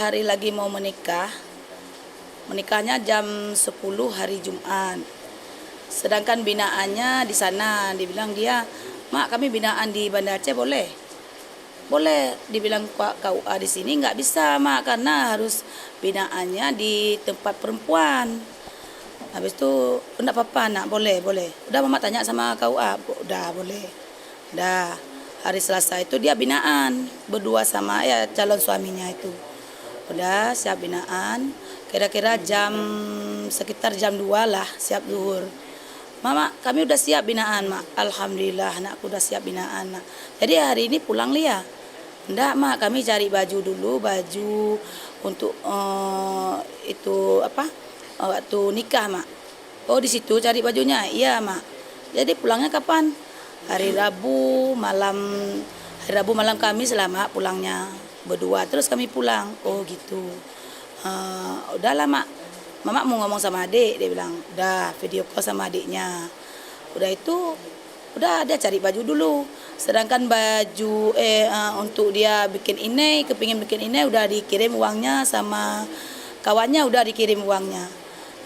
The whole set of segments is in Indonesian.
hari lagi mau menikah. Menikahnya jam 10 hari Jumat. Sedangkan binaannya di sana. Dibilang dia, "Mak, kami binaan di Banda Aceh boleh?" Boleh. Dibilang KUA di sini nggak bisa, Mak, karena harus binaannya di tempat perempuan. Habis itu, enggak apa-apa, nak, boleh. Udah Mama tanya sama KUA, udah boleh. Udah, hari Selasa itu dia binaan, berdua sama ya calon suaminya itu. Udah siap binaan, kira-kira sekitar jam 2 lah, siap zuhur. "Mama, kami udah siap binaan, Mak." "Alhamdulillah, anakku udah siap binaan, Nak. Jadi hari ini pulang Lia." "Enggak, Mak, kami cari baju dulu, baju untuk itu apa? Waktu nikah, Mak." "Oh, di situ cari bajunya?" "Iya, Mak." "Jadi pulangnya kapan?" Hari Rabu malam. Hari Rabu malam kami selamat pulangnya berdua. Terus kami pulang. "Oh, gitu. Udahlah, Mak. Mama mau ngomong sama adik," dia bilang. Udah video call sama adiknya. Udah itu, udah dia cari baju dulu. Sedangkan baju untuk dia bikin ini, kepingin bikin ini, udah dikirim uangnya sama kawannya, udah dikirim uangnya.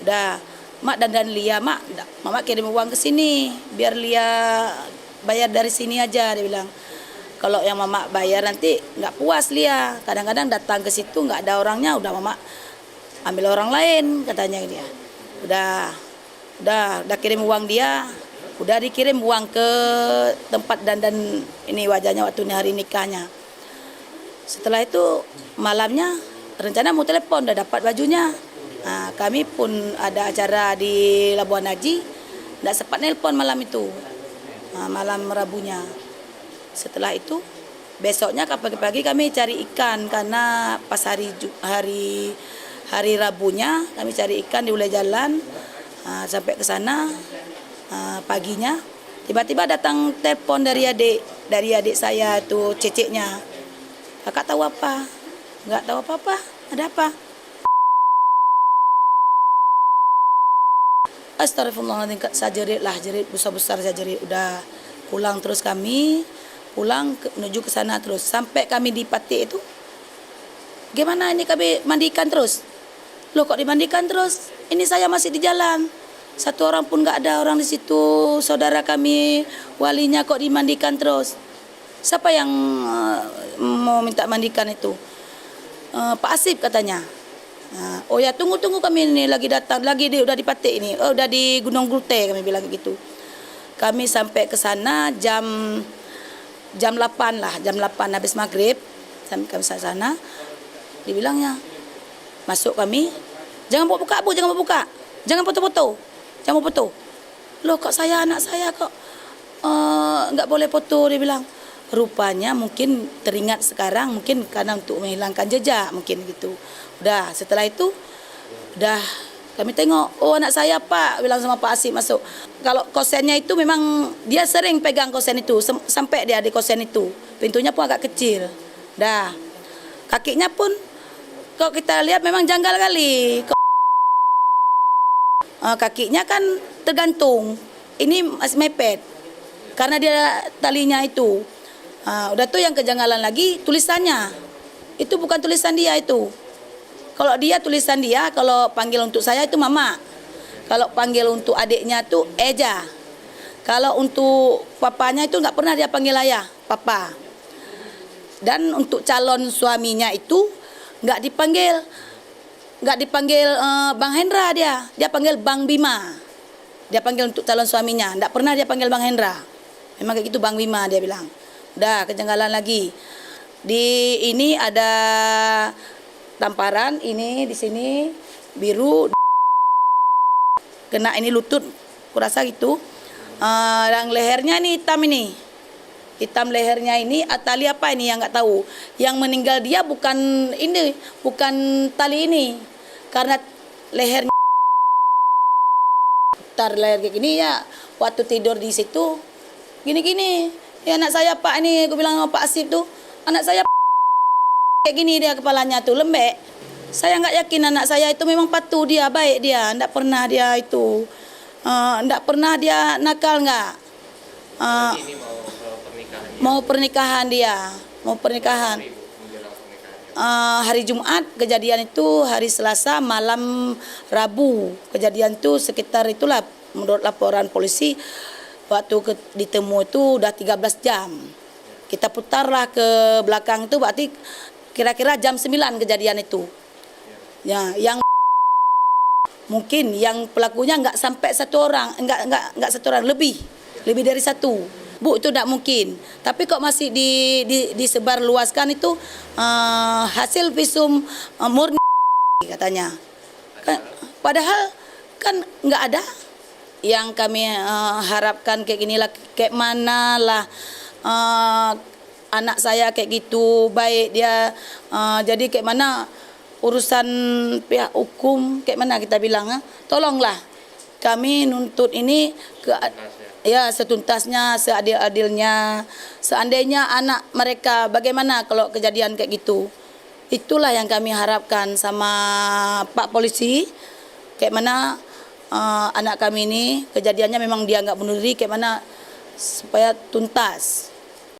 Udah, "Mak, dandan Lia, Mak. Mama kirim uang ke sini, biar Lia bayar dari sini aja," dia bilang. "Kalau yang Mama bayar nanti nggak puas Lia. Kadang-kadang datang ke situ nggak ada orangnya, udah Mama ambil orang lain," katanya dia. Udah kirim uang dia. Udah dikirim uang ke tempat dandan ini wajahnya waktu hari nikahnya. Setelah itu malamnya rencana mau telepon, udah dapat bajunya. Nah, kami pun ada acara di Labuan Haji, nggak sempat nelpon malam itu. Malam Rabunya. Setelah itu besoknya pagi-pagi kami cari ikan, karena pas hari Rabunya kami cari ikan di ulai jalan. Sampai ke sana paginya tiba-tiba datang telepon dari adik saya itu, ceceknya. "Kakak tahu apa?" "Nggak tahu apa-apa." "Ada apa?" Astagfirullahaladzim, saya jerit besar-besar, saya jerit. Udah pulang terus kami, menuju ke sana terus. Sampai kami di Pati itu, "Gimana ini kami mandikan terus?" "Loh, kok dimandikan terus? Ini saya masih di jalan. Satu orang pun nggak ada orang di situ. Saudara kami, walinya kok dimandikan terus." "Siapa yang mau minta mandikan itu?" "Pak Asif," katanya. "Oh ya, tunggu kami ini lagi datang, lagi udah di Pati ini. Oh, udah di Gunung Gute," kami bilang gitu. Kami sampai ke sana jam 8 lah, jam 8 habis maghrib. Sampai kami ke sana, dibilangnya, masuk kami, "Jangan buka Bu, jangan buka. Jangan foto-foto. Jangan foto." "Loh, kok anak saya kok nggak boleh foto," dia bilang. Rupanya mungkin teringat sekarang, mungkin karena untuk menghilangkan jejak, mungkin gitu. Udah, setelah itu udah kami tengok, "Oh, anak saya, Pak," bilang sama Pak Asif masuk. Kalau kosennya itu memang dia sering pegang kosen itu, sampai dia di kosen itu. Pintunya pun agak kecil. Dah, kakinya pun kalau kita lihat memang janggal kali. Kakinya kan tergantung. Ini masih mepet. Karena dia talinya itu. Udah tuh yang kejanggalan lagi tulisannya. Itu bukan tulisan dia itu. Kalau dia tulisan dia, kalau panggil untuk saya itu Mama. Kalau panggil untuk adiknya tuh Eja. Kalau untuk papanya itu nggak pernah dia panggil ayah, Papa. Dan untuk calon suaminya itu nggak dipanggil Bang Hendra, dia panggil Bang Bima. Dia panggil untuk calon suaminya, nggak pernah dia panggil Bang Hendra. Memang kayak gitu, Bang Bima, dia bilang. Udah, kejanggalan lagi. Di ini ada tamparan, ini di sini biru, kena ini lutut, kurasa gitu. Yang lehernya ini hitam ini. Hitam lehernya ini, tali apa ini yang nggak tahu. Yang meninggal dia bukan tali ini. Karena lehernya leher kayak gini ya, waktu tidur di situ gini-gini. "Ya, anak saya, Pak," ini aku bilang sama Pak Asif tuh, "Anak saya kayak gini dia kepalanya tuh lembek." Saya nggak yakin anak saya itu memang patuh, dia baik, dia nggak pernah dia itu nggak pernah dia nakal, nggak. Ini mau pernikahan Mau pernikahan dia, mau pernikahan. hari Jumat, kejadian itu hari Selasa malam Rabu. Kejadian itu sekitar itulah menurut laporan polisi waktu ditemu itu udah 13 jam. Kita putarlah ke belakang itu berarti kira-kira jam 9 kejadian itu. Ya, yang mungkin yang pelakunya nggak sampai satu orang, nggak satu orang, lebih dari satu. Bu, itu tidak mungkin. Tapi kok masih disebar luaskan itu hasil visum murni katanya. Padahal kan nggak ada. Yang kami harapkan kayak ginilah, kayak mana lah anak saya kayak gitu, baik dia jadi kayak mana urusan pihak hukum, kayak mana kita bilang, tolonglah kami nuntut ini ya setuntasnya, seadil-adilnya. Seandainya anak mereka bagaimana kalau kejadian kayak gitu. Itulah yang kami harapkan sama Pak Polisi, kayak mana anak kami ini kejadiannya memang dia nggak bunuh diri, kayak mana supaya tuntas.